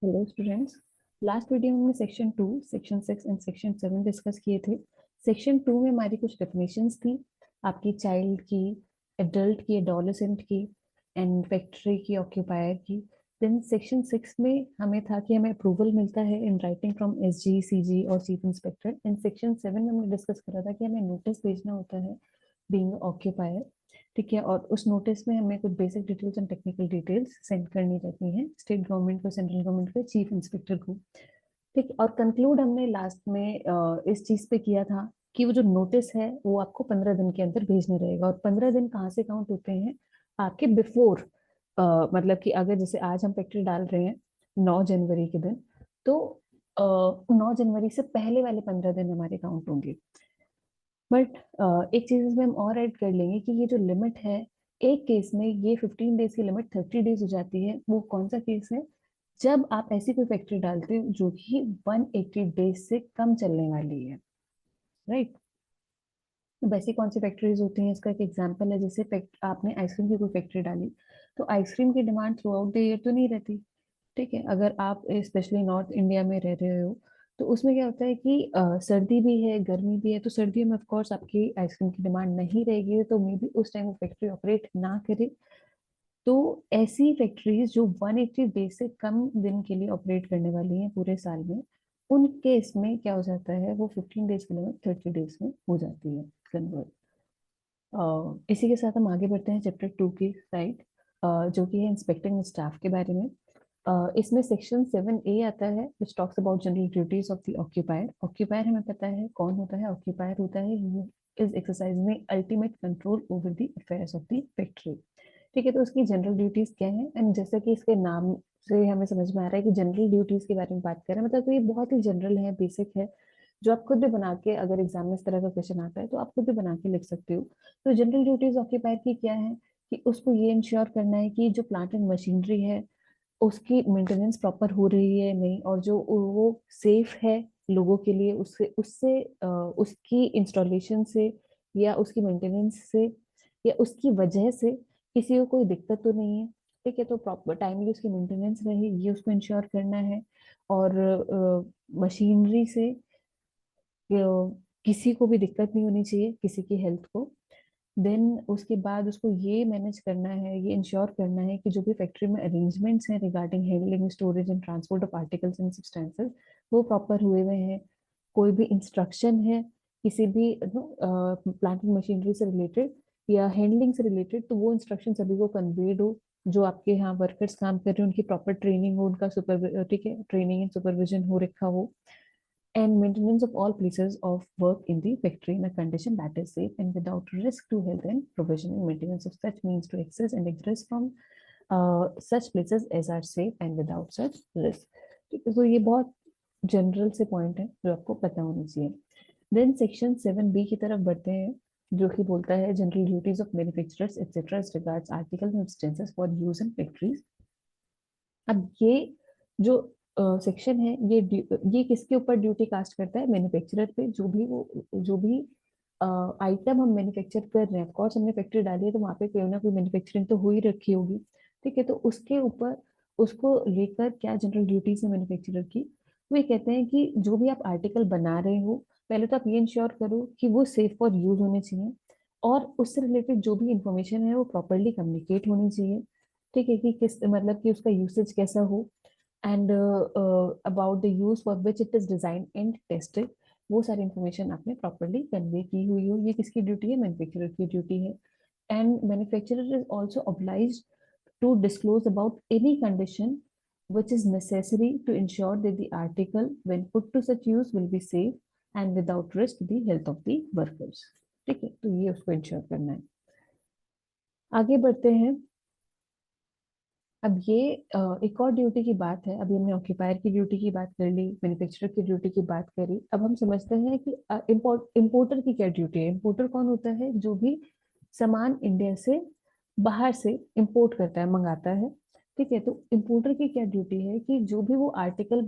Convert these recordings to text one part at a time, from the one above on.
Hello students. Last video में हमने section 2, section 6 and section 7 discuss किए थे। सेक्शन 2 में हमारी कुछ डेफिनेशंस थी, आपकी चाइल्ड की, एडल्ट की, एडोलेसेंट की, एंड फैक्ट्री की, ऑक्यूपायर की। देन सेक्शन 6 में हमें था कि हमें अप्रूवल मिलता है in writing from SG, CG और चीफ इंस्पेक्टर। एंड सेक्शन 7 में हमने डिस्कस करा था कि हमें नोटिस भेजना होता है बीइंग ऑक्यूपायर। ठीक है, और उस नोटिस में हमें कुछ basic details and technical details send करनी रहती हैं स्टेट गवर्नमेंट को, सेंट्रल गवर्नमेंट को, चीफ इंस्पेक्टर को। ठीक, और कंक्लूड हमने लास्ट में इस चीज पे किया था कि वो जो नोटिस है वो आपको 15 दिन के अंदर भेजना रहेगा। और 15 दिन कहाँ से काउंट होते हैं? आपके बिफोर, मतलब कि अगर जैसे आज हम फैक्ट्री डाल रहे हैं 9 जनवरी के दिन, तो 9 जनवरी से पहले वाले 15 दिन हमारे काउंट होंगे। बट एक चीज इसमें हम और ऐड कर लेंगे कि ये जो लिमिट है, एक केस में ये 15 डेज की लिमिट 30 डेज हो जाती है। वो कौन सा केस है? जब आप ऐसी कोई फैक्ट्री डालते हो जो कि 180 डेज से कम चलने वाली है, राइट। वैसी कौन सी फैक्ट्रीज होती हैं? इसका एक एग्जांपल है, जैसे आपने आइसक्रीम की कोई फैक्ट्री डाली, तो आइसक्रीम की demand through out the year तो नहीं रहती। ठीक है, अगर आप स्पेशली नॉर्थ इंडिया में रह रहे हो, तो उसमें क्या होता है कि सर्दी भी है, गर्मी भी है। तो सर्दियों में ऑफ कोर्स आपकी आइसक्रीम की डिमांड नहीं रहेगी, तो मे बी उस टाइम वो फैक्ट्री ऑपरेट ना करे। तो ऐसी फैक्ट्रीज जो 180 डेज से कम दिन के लिए ऑपरेट करने वाली हैं पूरे साल में, उन केस में क्या हो जाता है, वो 15 डेज की लिमिट 30 डेज में हो जाती है कन्वर्ट। इसी के साथ हम आगे बढ़ते हैं चैप्टर 2 की साइड, जो कि है इंस्पेक्टिंग स्टाफ के बारे में। इसमें सेक्शन 7A आता है which talks about general duties of the occupier. Occupier हमें पता है कौन होता है। ऑक्यूपायर होता है is exercising ultimate control over the affairs of the factory. ठीक है, तो उसकी जनरल ड्यूटीज क्या है? एंड जैसा कि इसके नाम से हमें समझ में आ रहा है कि जनरल ड्यूटीज के बारे में बात कर रहे हैं, मतलब तो ये बहुत ही जनरल है, बेसिक है, जो आप खुद भी बना के, अगर एग्जाम में इस तरह का क्वेश्चन आता है तो आप खुद भी बना के लिख सकते हो। तो जनरल ड्यूटीज ऑक्यूपायर की क्या है कि उसको ये इंश्योर करना है कि जो प्लांट एंड मशीनरी है उसकी मेंटेनेंस प्रॉपर हो रही है नहीं, और जो वो सेफ है लोगों के लिए, उससे उससे उसकी इंस्टॉलेशन से या उसकी मेंटेनेंस से या उसकी वजह से किसी को कोई दिक्कत तो नहीं है। ठीक है, तो प्रॉपर टाइमली उसकी मेंटेनेंस रहे, ये उसको इंश्योर करना है। और मशीनरी से किसी को भी दिक्कत नहीं होनी चाहिए, किसी की हेल्थ को। देन उसके बाद उसको ये मैनेज करना है, ये इंश्योर करना है कि जो भी फैक्ट्री में अरेंजमेंट्स हैं regarding handling, storage and transport of particles and substances, वो प्रॉपर हुए हुए हैं। कोई भी इंस्ट्रक्शन है किसी भी प्लांट एंड मशीनरी से रिलेटेड या हैंडलिंग से रिलेटेड, तो वो इंस्ट्रक्शन सभी को कन्वेड हो। जो आपके यहाँ वर्कर्स काम कर रहे हैं उनकी प्रॉपर ट्रेनिंग हो, उनका सुपर, ठीक है, ट्रेनिंग एंड सुपरविजन हो रखा हो। And maintenance of all places of work in the factory in a condition that is safe and without risk to health, and provision and maintenance of such means to access and egress from such places as are safe and without such risk. तो ये बहुत general से point है जो आपको पता होनी चाहिए। देन सेक्शन 7B की तरफ बढ़ते हैं, जो कि बोलता है general duties of manufacturers etcetera as regards articles and substances for use in factories. अब ये जो सेक्शन है, ये किसके ऊपर ड्यूटी कास्ट करता है? मैन्युफैक्चरर पे। जो भी आइटम हम मैन्युफैक्चर कर रहे हैं, ऑफ कोर्स हमने फैक्ट्री डाली है तो वहां पे कोई ना कोई मैन्युफैक्चरिंग तो हो ही रखी होगी। ठीक है, तो उसके ऊपर उसको लेकर क्या जनरल ड्यूटीज है मैन्युफैक्चरर की? वो ये कहते हैं कि जो भी आप आर्टिकल बना रहे हो, पहले तो आप ये इंश्योर करो कि वो सेफ फॉर यूज होने चाहिए, और उससे रिलेटेड जो भी इंफॉर्मेशन है वो प्रॉपरली कम्युनिकेट होनी चाहिए। ठीक है, कि किस मतलब कि उसका यूसेज कैसा हो, and about the use for which it is design and tested, वो सारी इंफॉर्मेशन आपने प्रॉपरली कन्वे की हुई हो। ये किसकी ड्यूटी है? मैन्युफैक्चरर की ड्यूटी है। And manufacturer is also obliged to disclose about any condition which is necessary to ensure that the article when put to such use will be safe and without risk to the health of the workers। ठीक है, तो ये उसको ensure करना है। आगे बढ़ते हैं। अब ये एक और ड्यूटी की बात है। अभी हमने ऑक्यूपायर की ड्यूटी की बात कर ली, मैन्युफैक्चरर की ड्यूटी की बात करी, अब हम समझते हैं कि इम्पोर्टर की क्या ड्यूटी है। इम्पोर्टर कौन होता है? जो भी सामान इंडिया से बाहर से इंपोर्ट करता है, मंगाता है। ठीक है, तो इम्पोर्टर की क्या ड्यूटी है कि जो भी वो आर्टिकल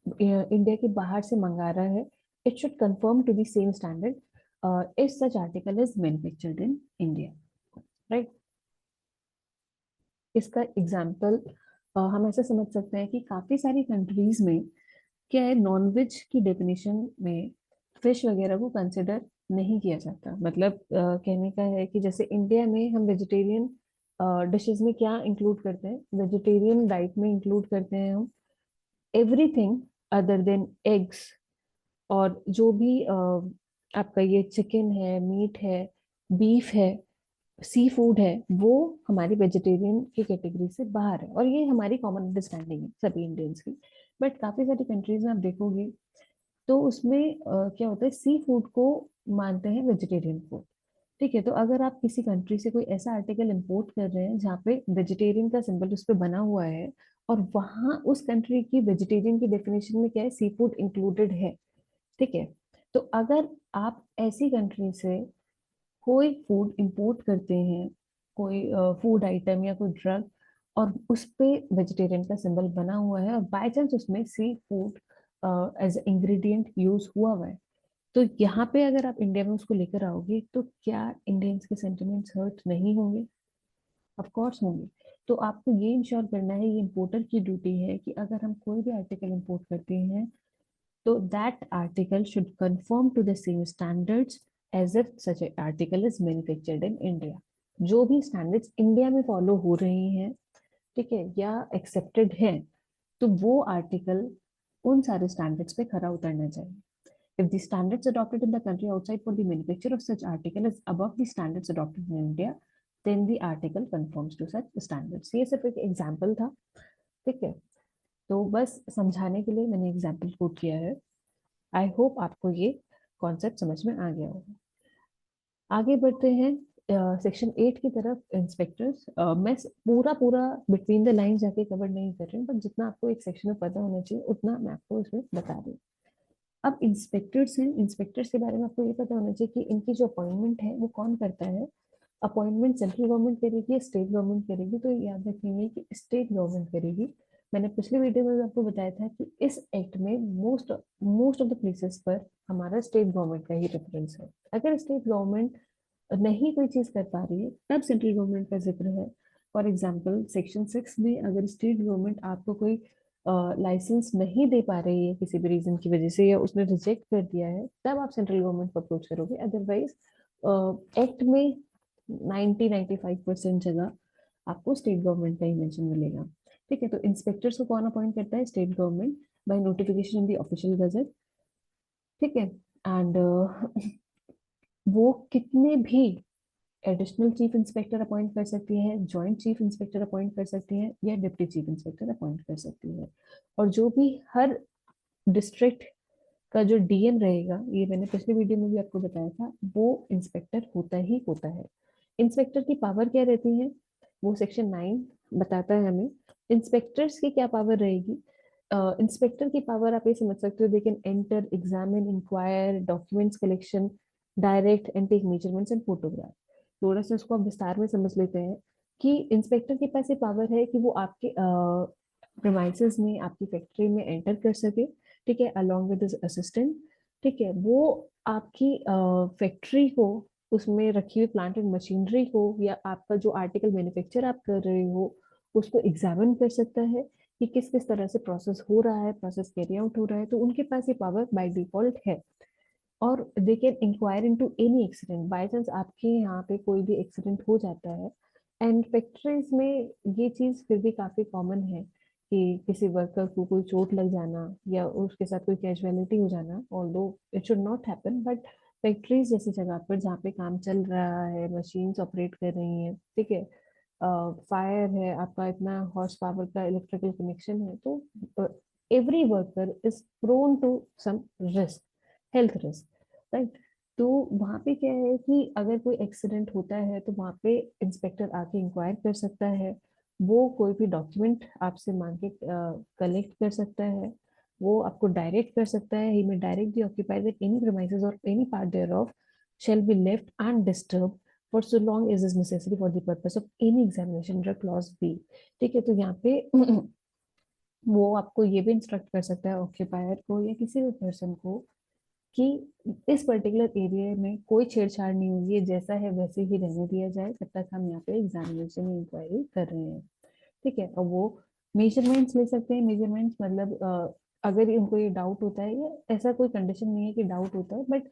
इंडिया के बाहर से मंगा रहा है, it should confirm to the same standard if such article is manufactured in India, right. इसका एग्जाम्पल हम ऐसा समझ सकते हैं कि काफी सारी कंट्रीज में क्या है, नॉनवेज की डेफिनेशन में फिश वगैरह को कंसिडर नहीं किया जाता। मतलब कहने का है कि जैसे इंडिया में हम वेजिटेरियन डिशेस में क्या इंक्लूड करते हैं, वेजिटेरियन डाइट में इंक्लूड करते हैं हम एवरीथिंग अदर देन एग्स। और जो भी आपका ये चिकन है, मीट है, बीफ है, सी फूड है, वो हमारी वेजिटेरियन की कैटेगरी से बाहर है, और ये हमारी कॉमन अंडरस्टैंडिंग है सभी इंडियंस की। बट काफी सारी कंट्रीज में आप देखोगे तो उसमें क्या होता है, सी फूड को मानते हैं वेजिटेरियन फूड। ठीक है, तो अगर आप किसी कंट्री से कोई ऐसा आर्टिकल इंपोर्ट कर रहे हैं जहाँ पे वेजिटेरियन का सिंबल उस पर बना हुआ है, और वहाँ उस कंट्री की वेजिटेरियन की डेफिनेशन में क्या है, सी फूड इंक्लूडेड है। ठीक है, तो अगर आप ऐसी कंट्री से कोई फूड इंपोर्ट करते हैं, कोई फूड आइटम या कोई ड्रग, और उस पे वेजिटेरियन का सिंबल बना हुआ है, और बाय चांस उसमें sea food as ingredient use हुआ हुआ है, तो यहाँ पे अगर आप इंडिया में उसको लेकर आओगे तो क्या इंडियंस के सेंटिमेंट्स हर्ट नहीं होंगे? ऑफ कोर्स होंगे। तो आपको ये इंश्योर करना है, ये इम्पोर्टर की ड्यूटी है कि अगर हम कोई भी आर्टिकल इंपोर्ट करते हैं तो that article should conform to the same standards as if such an article is manufactured in India। जो भी स्टैंडर्ड्स इंडिया में फॉलो हो रही हैं, ठीक है, या एक्सेप्टेड हैं, तो वो आर्टिकल उन सारे स्टैंडर्ड्स पे खरा उतरना चाहिए। If the standards adopted in the country outside for the manufacture of such article is above the standards adopted in India, then the article conforms to such standards। ये सिर्फ एक एग्जाम्पल था। ठीक है, तो बस समझाने के लिए मैंने एग्जाम्पल कोट किया है। आई होप आपको ये कॉन्सेप्ट समझ में आ गया होगा। आगे बढ़ते हैं सेक्शन 8 की तरफ, इंस्पेक्टर्स। मैं पूरा पूरा बिटवीन द लाइन जाके कवर नहीं कर रही हूँ, बट जितना आपको एक सेक्शन में पता होना चाहिए उतना मैं आपको इसमें बता रही हूँ। अब इंस्पेक्टर्स हैं, इंस्पेक्टर्स के बारे में आपको ये पता होना चाहिए कि इनकी जो अपॉइंटमेंट है वो कौन करता है। अपॉइंटमेंट सेंट्रल गवर्नमेंट करेगी, स्टेट गवर्नमेंट करेगी, तो याद रखेंगे कि स्टेट गवर्नमेंट करेगी। मैंने पिछले वीडियो में भी आपको बताया था कि इस एक्ट में most most of the places पर हमारा स्टेट गवर्नमेंट का ही रेफरेंस है। अगर स्टेट गवर्नमेंट नहीं कोई चीज कर पा रही है तब सेंट्रल गवर्नमेंट का जिक्र है। फॉर एग्जाम्पल सेक्शन 6 में अगर स्टेट गवर्नमेंट आपको कोई लाइसेंस नहीं दे पा रही है किसी भी रीजन की वजह से, या उसने रिजेक्ट कर दिया है, तब आप सेंट्रल गवर्नमेंट को अप्रोच करोगे। अदरवाइज एक्ट में 90-95% जगह आपको स्टेट गवर्नमेंट का ही मेंशन मिलेगा। ठीक है, तो इंस्पेक्टर्स को कौन अपॉइंट करता है? State government, by notification in the official gazette. ठीक है, एंड वो कितने भी एडिशनल चीफ इंस्पेक्टर अपॉइंट कर सकती है, जॉइंट चीफ इंस्पेक्टर अपॉइंट कर सकती है, या डिप्टी चीफ इंस्पेक्टर अपॉइंट कर सकती है। और जो भी हर डिस्ट्रिक्ट का जो डीएम रहेगा, ये मैंने पिछले वीडियो में भी आपको बताया था, वो इंस्पेक्टर होता ही होता है। इंस्पेक्टर की पावर क्या रहती है, वो सेक्शन 9 बताता है हमें। इंस्पेक्टर्स की क्या पावर रहेगी? इंस्पेक्टर की पावर आप ये समझ सकते हो, they can enter, examine, inquire, documents collection, direct and take measurements and photograph. थोड़ा सा इसको आप विस्तार में समझ लेते हैं कि इंस्पेक्टर के पास ये पावर है कि वो आपके प्रेमाइसेस में, आपकी फैक्ट्री में एंटर कर सके। ठीक है, अलोंग विद असिस्टेंट। ठीक है, वो आपकी फैक्ट्री को, उसमें रखी हुई प्लांट एंड मशीनरी को, या आपका जो आर्टिकल मैन्युफैक्चर आप कर रहे हो उसको एग्जामिन कर सकता है कि किस किस तरह से प्रोसेस हो रहा है, प्रोसेस कैरी आउट हो रहा है। तो उनके पास ये पावर बाय डिफॉल्ट है। और they can inquire into any accident. By chance आपके यहाँ पे कोई भी एक्सीडेंट हो जाता है, एंड फैक्ट्रीज में ये चीज फिर भी काफी कॉमन है कि किसी वर्कर को कोई चोट लग जाना या उसके साथ कोई कैजुअलिटी हो जाना, although it should not happen, but factories जैसी जगह पर जहाँ पे काम चल रहा है, मशीन्स ऑपरेट कर रही हैं, ठीक है, फायर है, आपका इतना हॉर्स पावर का इलेक्ट्रिकल कनेक्शन है, तो every worker is prone to some risk, health risk, right. तो वहां पे क्या है कि अगर कोई एक्सीडेंट होता है तो वहां पे इंस्पेक्टर आके इंक्वायर कर सकता है। वो कोई भी डॉक्यूमेंट आपसे मांग के कलेक्ट कर सकता है। वो आपको डायरेक्ट कर सकता है, ही में directly occupy that any premises और any part thereof shall be left undisturbed for so long as is necessary for the purpose of any examination under clause B। ठीक है, तो यहाँ पे वो आपको ये भी इंस्ट्रक्ट कर सकता है ऑक्यूपायर को या किसी भी पर्सन को कि इस पर्टिकुलर एरिया में कोई छेड़छाड़ नहीं होगी, ये जैसा है वैसे ही रहने दिया जाए जब तक हम यहाँ पे एग्जामिनेशन इंक्वायरी कर रहे हैं। ठीक है, और वो मेजरमेंट्स ले सकते हैं। मेजरमेंट्स मतलब अगर उनको ये डाउट होता है, या ऐसा कोई कंडीशन नहीं है कि डाउट होता है, बट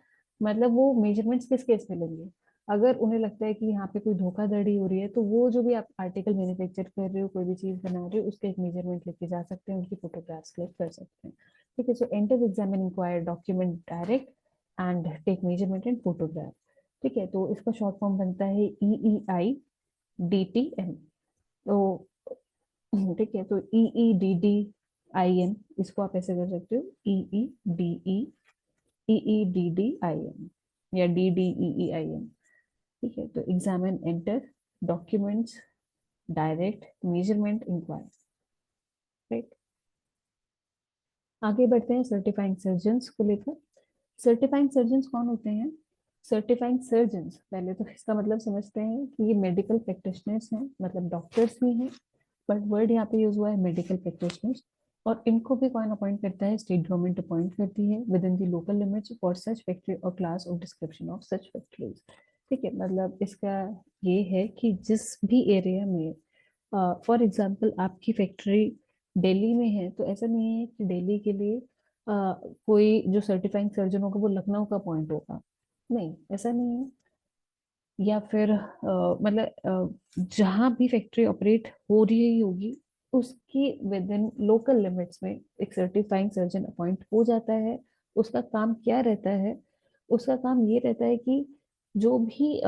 मतलब वो मेजरमेंट्स किस केस में लेंगे? अगर उन्हें लगता है कि यहाँ पे कोई धोखाधड़ी हो रही है, तो वो जो भी आप आर्टिकल मैन्युफैक्चर कर रहे हो, कोई भी चीज बना रहे हो, उसका एक मेजरमेंट लेके जा सकते हैं, उनकी फोटोग्राफ्स क्लिक कर सकते हैं। ठीक है, so enter, examine, inquire, document, direct and take measurement and photograph. ठीक है, तो इसका शॉर्ट फॉर्म बनता है EEI DTM। तो ठीक है, तो EEDDIN, इसको आप ऐसे कर सकते हो, EEDEEDDIN या DDEEIN। ठीक है, तो examine, enter, documents, direct, measurement, inquire. Right, आगे बढ़ते हैं सर्टिफाइंग सर्जन्स को लेकर। सर्टिफाइंग सर्जन्स कौन होते हैं? सर्टिफाइंग सर्जन्स, पहले तो इसका मतलब समझते हैं कि ये मेडिकल प्रैक्टिशनर्स हैं, मतलब डॉक्टर्स भी हैं, बट वर्ड यहाँ पे यूज हुआ है मेडिकल प्रैक्टिशनर्स। और इनको भी कौन अपॉइंट करता है? स्टेट गवर्नमेंट अपॉइंट करती है within the local limits for such factory और class of description of such factories. ठीक है, मतलब इसका ये है कि जिस भी एरिया में, फॉर एग्जांपल आपकी फैक्ट्री दिल्ली में है, तो ऐसा नहीं है कि दिल्ली के लिए कोई जो सर्टिफाइंग सर्जन होगा वो लखनऊ का पॉइंट होगा। नहीं, ऐसा नहीं है। या फिर मतलब जहाँ भी फैक्ट्री ऑपरेट हो रही होगी, उसकी विद इन लोकल लिमिट्स में एक सर्टिफाइंग सर्जन अपॉइंट हो जाता है। उसका काम क्या रहता है? उसका काम ये रहता है कि जो भी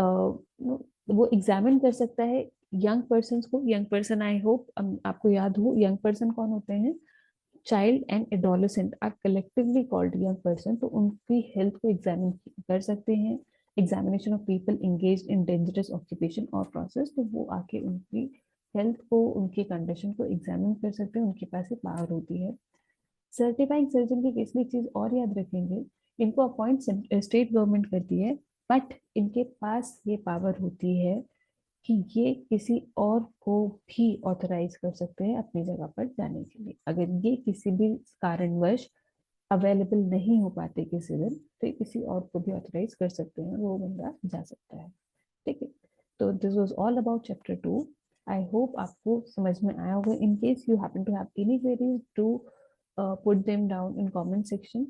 वो एग्जामिन कर सकता है यंग पर्सन को। यंग पर्सन, आई होप आपको याद हो, यंग पर्सन कौन होते हैं? Child and adolescent are collectively called young person. तो उनकी हेल्थ को एग्जामिन कर सकते हैं। Examination of people engaged in dangerous occupation और प्रोसेस, तो वो आके उनकी हेल्थ को, उनकी कंडीशन को एग्जामिन कर सकते हैं, उनके पास ये पावर होती है। सर्टिफाइंग सर्जन की केस में एक चीज और याद रखेंगे, इनको अपॉइंट स्टेट गवर्नमेंट करती है, बट इनके पास ये पावर होती है कि ये किसी और को भी ऑथराइज कर सकते हैं अपनी जगह पर जाने के लिए। अगर ये किसी भी कारणवश अवेलेबल नहीं हो पाते किसी दिन, तो ये किसी और को भी ऑथराइज कर सकते हैं, वो बंदा जा सकता है। ठीक है, तो this was all about chapter 2। I hope आपको समझ में आया होगा। In case you happen to have any queries, to put them down in comment section.